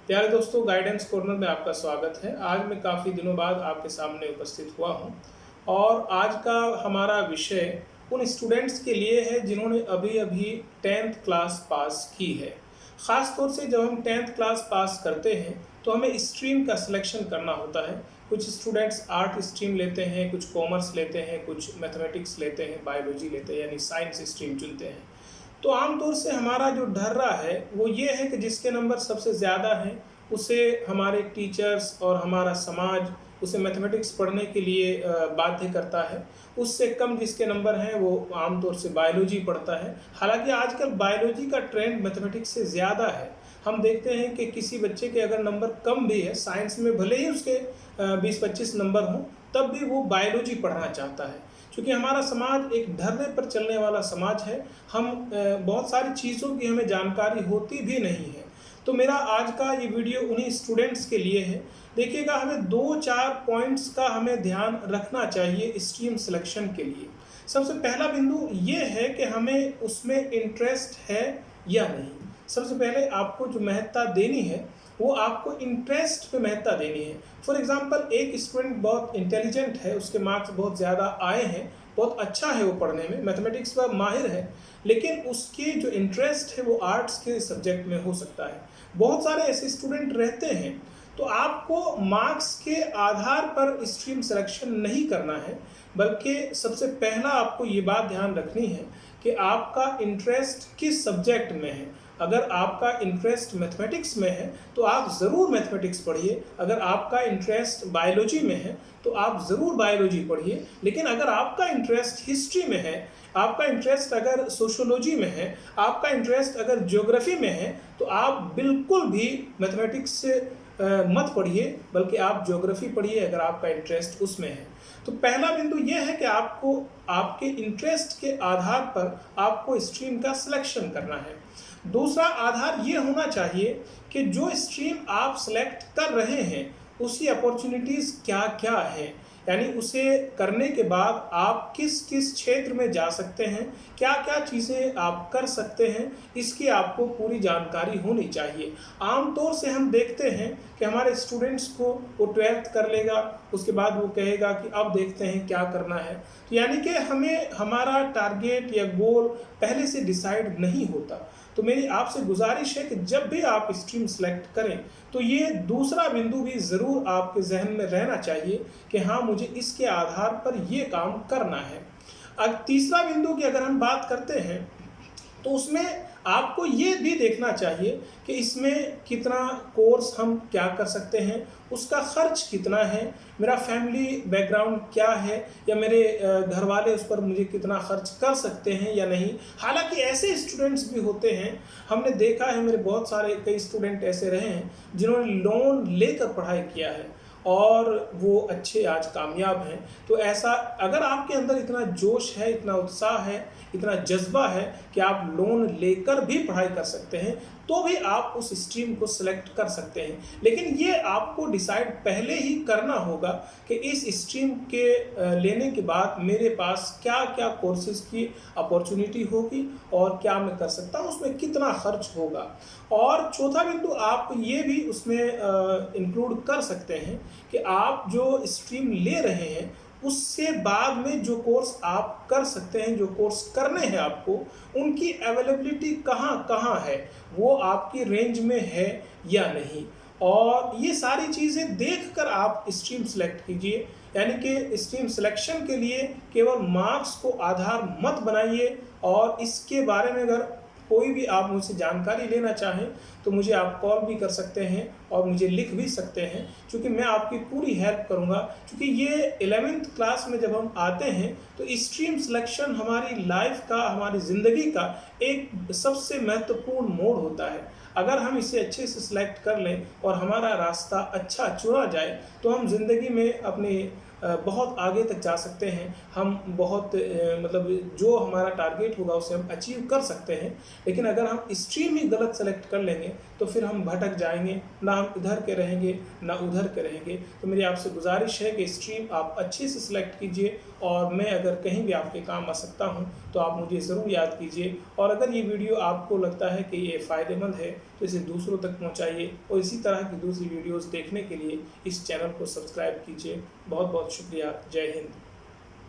प्यारे दोस्तों, guidance corner में आपका स्वागत है। आज मैं काफ़ी दिनों बाद आपके सामने उपस्थित हुआ हूं और आज का हमारा विषय उन स्टूडेंट्स के लिए है जिन्होंने अभी-अभी 10th क्लास पास की है। ख़ास तौर से जब हम 10th क्लास पास करते हैं तो हमें स्ट्रीम का सिलेक्शन करना होता है। कुछ स्टूडेंट्स आर्ट स्ट्रीम लेते हैं, कुछ कॉमर्स लेते हैं, कुछ मैथमेटिक्स लेते हैं, बायोलॉजी लेते हैं, यानी साइंस स्ट्रीम चुनते हैं। तो आमतौर से हमारा जो ढर्रा है वो ये है कि जिसके नंबर सबसे ज़्यादा हैं उसे हमारे टीचर्स और हमारा समाज उसे मैथमेटिक्स पढ़ने के लिए बाध्य करता है। उससे कम जिसके नंबर हैं वो आमतौर से बायोलॉजी पढ़ता है। हालांकि आजकल बायोलॉजी का ट्रेंड मैथमेटिक्स से ज़्यादा है। हम देखते हैं कि किसी बच्चे के अगर नंबर कम भी है साइंस में, भले ही उसके 20-25 नंबर हों, तब भी वो बायोलॉजी पढ़ना चाहता है। क्योंकि हमारा समाज एक ढर्रे पर चलने वाला समाज है। हम बहुत सारी चीज़ों की हमें जानकारी होती भी नहीं है। तो मेरा आज का ये वीडियो उन्हीं स्टूडेंट्स के लिए है। देखिएगा, हमें 2-4 पॉइंट्स का हमें ध्यान रखना चाहिए स्ट्रीम सिलेक्शन के लिए। सबसे पहला बिंदु ये है कि हमें उसमें इंटरेस्ट है या नहीं। सबसे पहले आपको जो महत्ता देनी है वो आपको इंटरेस्ट पे महत्ता देनी है। फॉर एग्जांपल, एक स्टूडेंट बहुत इंटेलिजेंट है, उसके मार्क्स बहुत ज़्यादा आए हैं, बहुत अच्छा है वो पढ़ने में, मैथमेटिक्स पर माहिर है, लेकिन उसके जो इंटरेस्ट है वो आर्ट्स के सब्जेक्ट में हो सकता है। बहुत सारे ऐसे स्टूडेंट रहते हैं। तो आपको मार्क्स के आधार पर स्ट्रीम सिलेक्शन नहीं करना है, बल्कि सबसे पहला आपको ये बात ध्यान रखनी है कि आपका इंटरेस्ट किस सब्जेक्ट में है। अगर आपका इंटरेस्ट मैथमेटिक्स में है तो आप ज़रूर मैथमेटिक्स पढ़िए। अगर आपका इंटरेस्ट बायोलॉजी में है तो आप ज़रूर बायोलॉजी पढ़िए। लेकिन अगर आपका इंटरेस्ट हिस्ट्री में है, आपका इंटरेस्ट अगर सोशियोलॉजी में है, आपका इंटरेस्ट अगर ज्योग्राफी में है, तो आप बिल्कुल भी मैथमेटिक्स से मत पढ़िए, बल्कि आप ज्योग्राफी पढ़िए अगर आपका इंटरेस्ट उसमें है। तो पहला बिंदु यह है कि आपको आपके इंटरेस्ट के आधार पर आपको स्ट्रीम का सिलेक्शन करना है। दूसरा आधार ये होना चाहिए कि जो स्ट्रीम आप सेलेक्ट कर रहे हैं उसकी अपॉर्चुनिटीज़ क्या क्या हैं, यानी उसे करने के बाद आप किस किस क्षेत्र में जा सकते हैं, क्या क्या चीज़ें आप कर सकते हैं, इसकी आपको पूरी जानकारी होनी चाहिए। आमतौर से हम देखते हैं कि हमारे स्टूडेंट्स को वो 12th कर लेगा, उसके बाद वो कहेगा कि अब देखते हैं क्या करना है। तो यानी कि हमें हमारा टारगेट या गोल पहले से डिसाइड नहीं होता। तो मेरी आपसे गुजारिश है कि जब भी आप स्ट्रीम सेलेक्ट करें तो ये दूसरा बिंदु भी ज़रूर आपके जहन में रहना चाहिए कि हाँ, मुझे इसके आधार पर ये काम करना है। अब तीसरा बिंदु की अगर हम बात करते हैं तो उसमें आपको ये भी देखना चाहिए कि इसमें कितना कोर्स हम क्या कर सकते हैं, उसका खर्च कितना है, मेरा फैमिली बैकग्राउंड क्या है, या मेरे घर वाले उस पर मुझे कितना खर्च कर सकते हैं या नहीं। हालांकि ऐसे स्टूडेंट्स भी होते हैं, हमने देखा है, मेरे बहुत सारे कई स्टूडेंट ऐसे रहे हैं जिन्होंने लोन लेकर पढ़ाई किया है और वो अच्छे आज कामयाब हैं। तो ऐसा अगर आपके अंदर इतना जोश है, इतना उत्साह है, इतना जज्बा है कि आप लोन लेकर भी पढ़ाई कर सकते हैं, तो भी आप उस स्ट्रीम को सिलेक्ट कर सकते हैं। लेकिन ये आपको डिसाइड पहले ही करना होगा कि इस स्ट्रीम के लेने के बाद मेरे पास क्या क्या कोर्सेज की अपॉर्चुनिटी होगी और क्या मैं कर सकता हूँ, उसमें कितना खर्च होगा। और चौथा बिंदु आप ये भी उसमें इंक्लूड कर सकते हैं कि आप जो स्ट्रीम ले रहे हैं उससे बाद में जो कोर्स आप कर सकते हैं, जो कोर्स करने हैं आपको, उनकी अवेलेबिलिटी कहाँ कहाँ है, वो आपकी रेंज में है या नहीं। और ये सारी चीज़ें देखकर आप स्ट्रीम सेलेक्ट कीजिए। यानी कि स्ट्रीम सिलेक्शन के लिए केवल मार्क्स को आधार मत बनाइए। और इसके बारे में अगर कोई भी आप मुझसे जानकारी लेना चाहें तो मुझे आप कॉल भी कर सकते हैं और मुझे लिख भी सकते हैं, क्योंकि मैं आपकी पूरी हेल्प करूंगा। क्योंकि ये 11th क्लास में जब हम आते हैं तो स्ट्रीम सिलेक्शन हमारी लाइफ का, हमारी ज़िंदगी का एक सबसे महत्वपूर्ण मोड़ होता है। अगर हम इसे अच्छे से सिलेक्ट कर लें और हमारा रास्ता अच्छा चुना जाए तो हम ज़िंदगी में अपने बहुत आगे तक जा सकते हैं। हम बहुत मतलब जो हमारा टारगेट होगा उसे हम अचीव कर सकते हैं। लेकिन अगर हम स्ट्रीम ही गलत सेलेक्ट कर लेंगे तो फिर हम भटक जाएंगे, ना हम इधर के रहेंगे ना उधर के रहेंगे। तो मेरी आपसे गुजारिश है कि स्ट्रीम आप अच्छे से सिलेक्ट कीजिए, और मैं अगर कहीं भी आपके काम आ सकता हूं तो आप मुझे ज़रूर याद कीजिए। और अगर ये वीडियो आपको लगता है कि ये फ़ायदेमंद है तो इसे दूसरों तक पहुंचाइए, और इसी तरह की दूसरी वीडियोस देखने के लिए इस चैनल को सब्सक्राइब कीजिए। बहुत बहुत शुक्रिया। जय हिंद।